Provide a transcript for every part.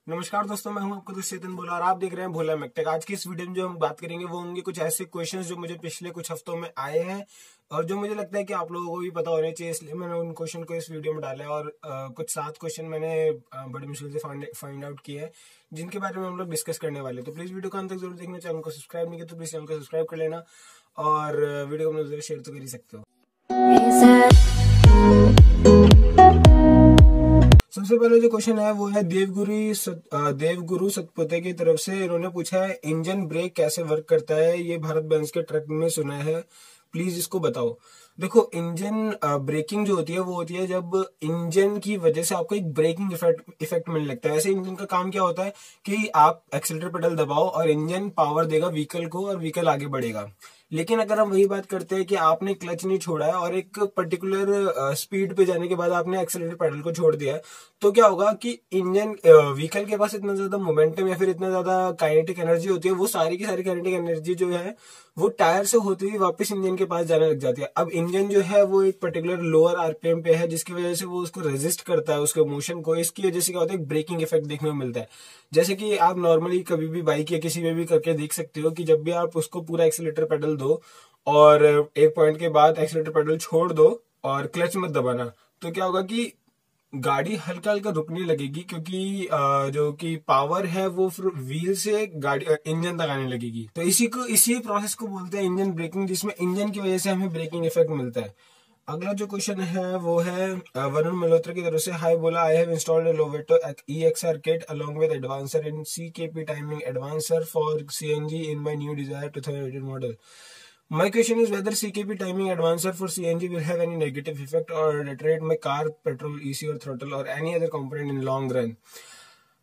नमस्कार दोस्तों, मैं हूं आपका दोस्त चेतन बोला और आप देख रहे हैं भोला मैकटेक। आज की इस वीडियो में जो हम बात करेंगे वो होंगे कुछ ऐसे क्वेश्चंस जो मुझे पिछले कुछ हफ्तों में आए हैं और जो मुझे लगता है कि आप लोगों को भी पता होने चाहिए, इसलिए मैंने उन क्वेश्चन को इस वीडियो में डाला है। और कुछ 7 क्वेश्चन मैंने बड़ी मुश्किल से फाइंड आउट किए हैं जिनके बारे में हम लोग डिस्कस करने वाले। तो प्लीज वीडियो को अंत तक जरूर देखना। चैनल को सब्सक्राइब नहीं किया तो प्लीज चैनल को सब्सक्राइब कर लेना और वीडियो को शेयर तो कर ही सकते हो। सबसे पहले जो क्वेश्चन है वो है देवगुरु सतपुते की तरफ से। इन्होंने पूछा है इंजन ब्रेक कैसे वर्क करता है, ये भारत बेंज के ट्रक में सुना है, प्लीज इसको बताओ। देखो, इंजन ब्रेकिंग जो होती है वो होती है जब इंजन की वजह से आपको एक ब्रेकिंग इफेक्ट मिलने लगता है। ऐसे इंजन का काम क्या होता है कि आप एक्सीलरेटर पेडल दबाओ और इंजन पावर देगा व्हीकल को और व्हीकल आगे बढ़ेगा। लेकिन अगर हम वही बात करते हैं कि आपने क्लच नहीं छोड़ा है और एक पर्टिकुलर स्पीड पे जाने के बाद आपने एक्सीलरेटर पेडल को छोड़ दिया है, तो क्या होगा कि इंजन व्हीकल के पास इतना ज्यादा मोमेंटम या फिर इतना ज्यादा काइनेटिक एनर्जी होती है, वो सारी की सारी काइनेटिक एनर्जी जो है वो टायर से होती हुई वापस इंजन के पास जाने लग जाती है। अब इंजन जो है वो एक पर्टिकुलर लोअर आरपीएम पे है, जिसकी वजह से वो उसको रेजिस्ट करता है, उसके मोशन को। इसकी वजह से क्या होता है, एक ब्रेकिंग इफेक्ट देखने को मिलता है। जैसे कि आप नॉर्मली कभी भी बाइक या किसी में भी करके देख सकते हो कि जब भी आप उसको पूरा एक्सीलरेटर पेडल दो और एक पॉइंट के बाद एक्सीलरेटर पेडल छोड़ दो और क्लच मत दबाना, तो क्या होगा कि गाड़ी हल्का हल्का रुकने लगेगी, क्योंकि जो कि पावर है वो फिर व्हील से गाड़ी इंजन तक आने लगेगी। तो इसी प्रोसेस को बोलते हैं इंजन ब्रेकिंग, जिसमें इंजन की वजह से हमें ब्रेकिंग इफेक्ट मिलता है। अगला जो क्वेश्चन है वो है वरुण मल्होत्रा की तरफ से। हाय बोला, I have installed a Loveto EXR kit along with advancer in CKP timing advancer for CNG in my new Dzire 2018 model. My question is whether CKP timing advancer for CNG will have any negative effect or deteriorate my car petrol, EC or throttle or any other component in long run.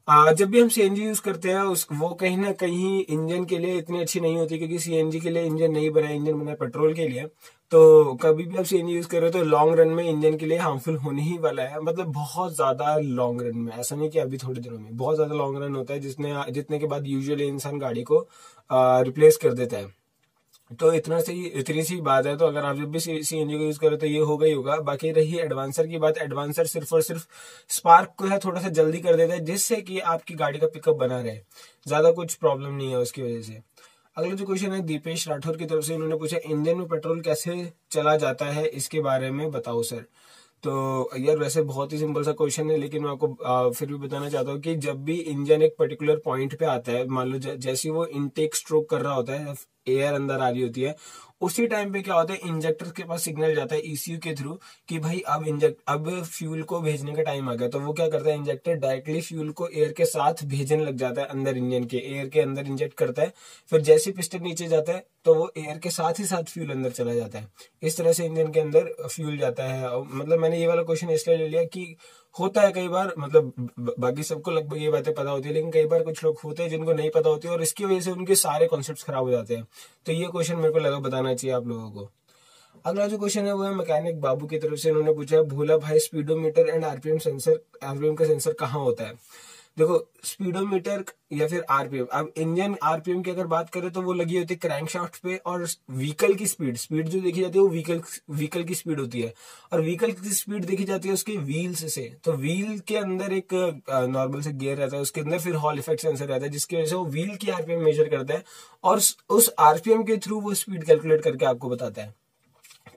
जब भी हम CNG use करते हैं वो कहीं ना कहीं engine के लिए इतनी अच्छी नहीं होती, क्योंकि CNG के लिए इंजन नहीं बना, इंजन बना पेट्रोल के लिए। तो कभी भी आप CNG यूज कर रहे हो तो लॉन्ग रन में इंजन के लिए हार्मफुल होने ही वाला है। मतलब बहुत ज्यादा लॉन्ग रन में, ऐसा नहीं कि अभी थोड़े दिनों में, बहुत ज्यादा लॉन्ग रन होता है जितने के बाद यूजुअली इंसान गाड़ी को रिप्लेस कर देता है। तो इतनी सी बात है। तो अगर आप जब भी CNG को यूज करो तो ये होगा ही होगा। बाकी रही एडवांसर की बात, एडवांसर सिर्फ और सिर्फ स्पार्क को है थोड़ा सा जल्दी कर देता है, जिससे कि आपकी गाड़ी का पिकअप बना रहे, ज्यादा कुछ प्रॉब्लम नहीं है उसकी वजह से। अगला जो क्वेश्चन है दीपेश राठौर की तरफ से, इन्होंने पूछा इंजन में पेट्रोल कैसे चला जाता है, इसके बारे में बताओ सर। तो यार वैसे बहुत ही सिंपल सा क्वेश्चन है, लेकिन मैं आपको फिर भी बताना चाहता हूँ कि जब भी इंजन एक पर्टिकुलर पॉइंट पे आता है, मान लो जैसे वो इनटेक स्ट्रोक कर रहा होता है, एयर अंदर आ रही होती है, उसी टाइम पे क्या होता है, इंजेक्टर के पास सिग्नल जाता है ECU के थ्रू कि भाई अब फ्यूल को भेजने का टाइम आ गया। तो वो क्या करता है, इंजेक्टर डायरेक्टली फ्यूल को एयर के साथ भेजने लग जाता है, अंदर इंजन के एयर के अंदर इंजेक्ट करता है। फिर जैसे पिस्टन नीचे जाता है तो वो एयर के साथ ही साथ फ्यूल अंदर चला जाता है। इस तरह से इंजन के अंदर फ्यूल जाता है। मतलब मैंने ये वाला क्वेश्चन इसलिए ले लिया कि होता है कई बार, मतलब बाकी सबको लगभग ये बातें पता होती है, लेकिन कई बार कुछ लोग होते हैं जिनको नहीं पता होती है और इसकी वजह से उनके सारे कॉन्सेप्ट्स खराब हो जाते हैं। तो ये क्वेश्चन मेरे को लगा बताना चाहिए आप लोगों को। अगला जो क्वेश्चन है वो है मैकेनिक बाबू की तरफ से। इन्होंने पूछा है भोला भाई, स्पीडोमीटर एंड आरपीएम का सेंसर कहाँ होता है। देखो, स्पीडोमीटर या फिर आरपीएम, अब इंजन आरपीएम की अगर बात करें तो वो लगी होती है क्रैंकशाफ्ट पे, और व्हीकल की स्पीड जो देखी जाती है वो व्हीकल की स्पीड होती है, और व्हीकल की स्पीड देखी जाती है उसके व्हील्स से। तो व्हील के अंदर एक नॉर्मल से गियर रहता है, उसके अंदर फिर हॉल इफेक्ट सेंसर रहता है, जिसकी वजह से वो व्हील की आरपीएम मेजर करता है और उस आरपीएम के थ्रू वो स्पीड कैलकुलेट करके आपको बताता है।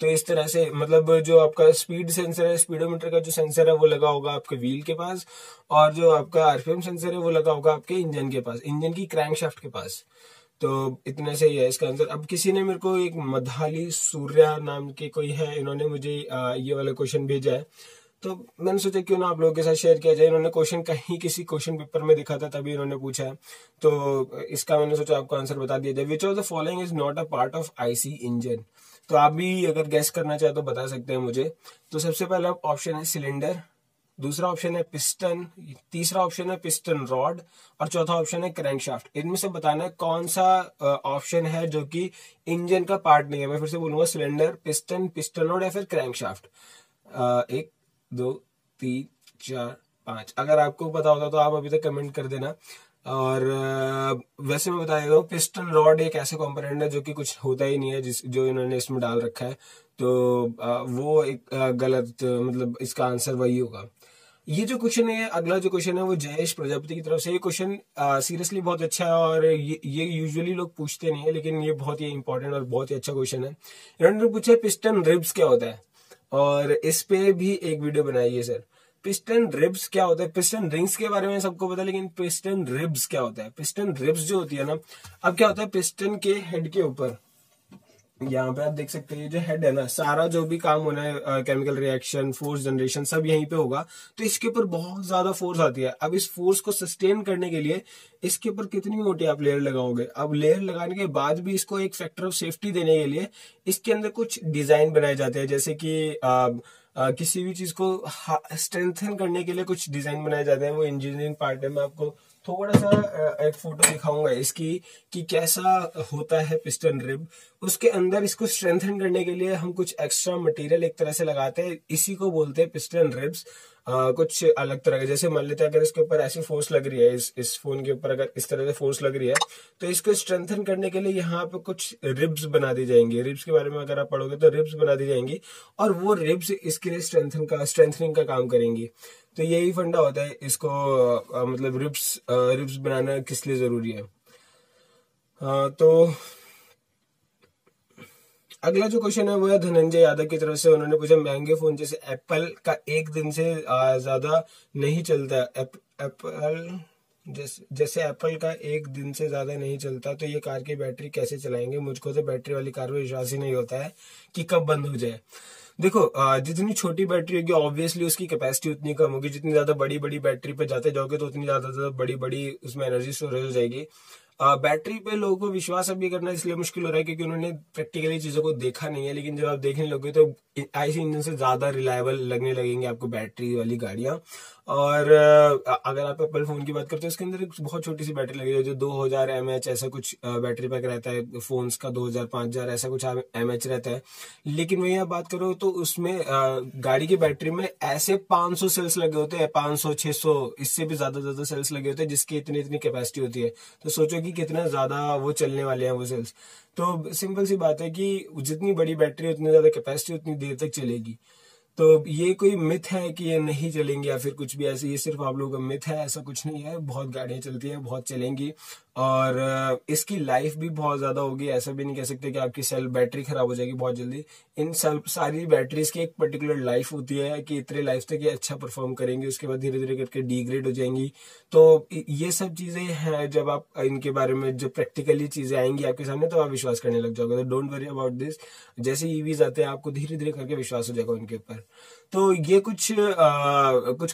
तो इस तरह से मतलब जो आपका स्पीड सेंसर है, स्पीडोमीटर का जो सेंसर है वो लगा होगा आपके व्हील के पास, और जो आपका आरपीएम सेंसर है वो लगा होगा आपके इंजन के पास, इंजन की क्रैंकशाफ्ट के पास। तो इतने से ही है इसका आंसर। अब किसी ने मेरे को एक मधाली सूर्या नाम के कोई है, इन्होंने मुझे ये वाला क्वेश्चन भेजा है, तो मैंने सोचा क्यों ना आप लोगों के साथ शेयर किया जाए। इन्होंने क्वेश्चन कहीं किसी क्वेश्चन पेपर में दिखा था, तभी इन्होंने पूछा है, तो इसका मैंने सोचा आपको आंसर बता दिया जाए। Which of the following is not a part of IC engine. तो आप भी अगर गैस करना चाहे तो बता सकते हैं मुझे। तो सबसे पहला ऑप्शन है सिलेंडर, दूसरा ऑप्शन है पिस्टन, तीसरा ऑप्शन है पिस्टन रॉड, और चौथा ऑप्शन है क्रैंकशाफ्ट। इनमें से बताना है कौन सा ऑप्शन है जो कि इंजन का पार्ट नहीं है। मैं फिर से बोलूंगा, सिलेंडर, पिस्टन रॉड या फिर क्रैंकशाफ्ट। 1 2 3 4 5। अगर आपको पता होता तो आप अभी तक कमेंट कर देना। और वैसे मैं बता देता हूँ, पिस्टन रॉड एक ऐसे कंपोनेंट है जो कि कुछ होता ही नहीं है, जो इन्होंने इसमें डाल रखा है। तो वो एक गलत, मतलब इसका आंसर वही होगा। ये जो क्वेश्चन है, अगला जो क्वेश्चन है वो जयेश प्रजापति की तरफ से। ये क्वेश्चन सीरियसली बहुत अच्छा है और ये यूजुअली लोग पूछते नहीं है, लेकिन ये बहुत ही इंपॉर्टेंट और बहुत ही अच्छा क्वेश्चन है। इन्होंने पूछा पिस्टन रिब्स क्या होता है, और इस पे भी एक वीडियो बनाई है सर। पिस्टन रिब्स क्या होता है? पिस्टन रिंग्स के बारे में सबको पता है, लेकिन पिस्टन रिब्स क्या होता है? पिस्टन रिब्स जो होती है ना, अब क्या होता है, पिस्टन के हेड के ऊपर यहाँ पे आप देख सकते हैं, ये जो हेड है ना, सारा जो भी काम होना है, केमिकल रिएक्शन, फोर्स जनरेशन, सब यहीं पे होगा। तो इसके ऊपर बहुत ज्यादा फोर्स आती है। अब इस फोर्स को सस्टेन करने के लिए इसके ऊपर कितनी मोटी आप लेयर लगाओगे? अब लेयर लगाने के बाद भी इसको एक फैक्टर ऑफ सेफ्टी देने के लिए इसके अंदर कुछ डिजाइन बनाए जाते हैं, जैसे कि किसी भी चीज को स्ट्रेंथन करने के लिए कुछ डिजाइन बनाए जाते हैं। वो इंजीनियरिंग पार्ट है। मैं आपको थोड़ा सा एक फोटो दिखाऊंगा इसकी कि कैसा होता है पिस्टन रिब। उसके अंदर इसको स्ट्रेंथन करने के लिए हम कुछ एक्स्ट्रा मटेरियल एक तरह से लगाते हैं, इसी को बोलते हैं पिस्टन रिब्स। कुछ अलग तरह के, जैसे मान लेते हैं अगर इसके ऊपर ऐसी फोर्स लग रही है, इस फोन के ऊपर अगर इस तरह से फोर्स लग रही है, तो इसको स्ट्रेंथन करने के लिए यहाँ पे कुछ रिब्स बना दी जाएंगी। रिब्स के बारे में अगर आप पढ़ोगे तो रिब्स बना दी जाएंगी, और वो रिब्स इसके लिए स्ट्रेंथनिंग का काम करेंगी। तो यही फंडा होता है इसको, मतलब रिब्स बनाना किस लिए जरूरी है। तो अगला जो क्वेश्चन है वो है धनंजय यादव की तरफ से। उन्होंने पूछा महंगे फोन जैसे एप्पल का एक दिन से ज्यादा नहीं चलता, एप्पल जैसे एप्पल का एक दिन से ज्यादा नहीं चलता, तो ये कार की बैटरी कैसे चलाएंगे? मुझको तो बैटरी वाली कार में विश्वास ही नहीं होता है कि कब बंद हो जाए। देखो, जितनी छोटी बैटरी होगी ऑब्वियसली उसकी कैपेसिटी उतनी कम होगी। जितनी ज्यादा बड़ी बड़ी बैटरी पे जाते जाओगे तो उतनी ज्यादा बड़ी बड़ी उसमें एनर्जी स्टोरेज हो जाएगी। बैटरी पे लोगों को विश्वास अभी करना इसलिए मुश्किल हो रहा है क्योंकि उन्होंने प्रैक्टिकली चीजों को देखा नहीं है। लेकिन जब आप देखने लगोगे तो आईसी इंजन से ज्यादा रिलायबल लगने लगेंगे आपको बैटरी वाली गाड़ियां। और अगर आप एप्पल फोन की बात करते हो, इसके अंदर एक बहुत छोटी सी बैटरी लगी है जो 2000 mAh ऐसा कुछ बैटरी पैक रहता है। फोन्स का 2000 5000 ऐसा कुछ mAh रहता है। लेकिन वही आप बात करो तो उसमें गाड़ी की बैटरी में ऐसे 500 सेल्स लगे होते हैं, 500 600 इससे भी ज्यादा सेल्स लगे होते हैं, जिसकी इतनी इतनी कैपेसिटी होती है। तो सोचो कि कितना ज्यादा वो चलने वाले हैं वो सेल्स। तो सिंपल सी बात है कि जितनी बड़ी बैटरी उतनी ज्यादा कैपेसिटी उतनी देर तक चलेगी। तो ये कोई मिथ है कि ये नहीं चलेंगे या फिर कुछ भी ऐसे, ये सिर्फ आप लोगों का मिथ है, ऐसा कुछ नहीं है। बहुत गाड़ियां चलती हैं, बहुत चलेंगी, और इसकी लाइफ भी बहुत ज्यादा होगी। ऐसा भी नहीं कह सकते कि आपकी सेल बैटरी खराब हो जाएगी बहुत जल्दी। इन सारी बैटरीज की एक पर्टिकुलर लाइफ होती है कि इतने लाइफ तक ये अच्छा परफॉर्म करेंगे, उसके बाद धीरे धीरे करके डिग्रेड हो जाएंगी। तो ये सब चीजें हैं, जब आप इनके बारे में जब प्रैक्टिकली चीजें आएंगी आपके सामने तो आप विश्वास करने लग जाओगे। तो डोंट वरी अबाउट दिस। जैसे ईवीज आते हैं आपको धीरे धीरे करके विश्वास हो जाएगा उनके ऊपर। तो ये कुछ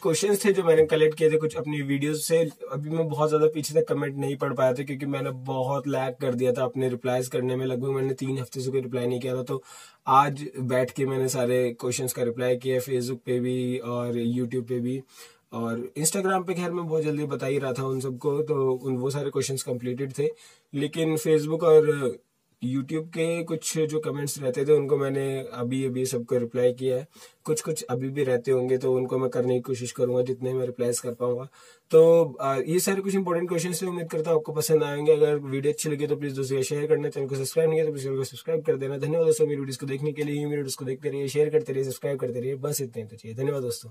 क्वेश्चंस थे जो मैंने कलेक्ट किए थे कुछ अपनी वीडियोस से। अभी मैं बहुत ज्यादा पीछे तक कमेंट नहीं पढ़ पाया था क्योंकि मैंने बहुत लैग कर दिया था अपने रिप्लाईज करने में। लगभग मैंने 3 हफ्ते से कोई रिप्लाई नहीं किया था। तो आज बैठ के मैंने सारे क्वेश्चंस का रिप्लाई किया, फेसबुक पे भी और यूट्यूब पे भी, और इंस्टाग्राम पे खैर मैं बहुत जल्दी बता ही रहा था उन सबको। तो वो सारे क्वेश्चंस कंप्लीटेड थे। लेकिन फेसबुक और यूट्यूब के कुछ जो कमेंट्स रहते थे उनको मैंने अभी अभी सबको रिप्लाई किया है। कुछ कुछ अभी भी रहते होंगे तो उनको मैं करने की कोशिश करूंगा जितने मैं रिप्लाईज कर पाऊंगा। तो ये सारे कुछ इंपॉर्टेंट क्वेश्चन थे। उम्मीद करता हूँ आपको पसंद आएंगे। अगर वीडियो अच्छी लगी तो प्लीज दोस्तों शेयर करना, चैनल को सब्सक्राइब नहीं किया तो प्लीज चैनल को सब्सक्राइब कर देना। धन्यवाद दोस्तों मेरी वीडियोस को देखने के लिए। मेरी वीडियोस को देखते रहिए, शेयर करते रहिए, सब्सक्राइब करते रहिए। बस इतना ही तो चाहिए। धन्यवाद दोस्तों।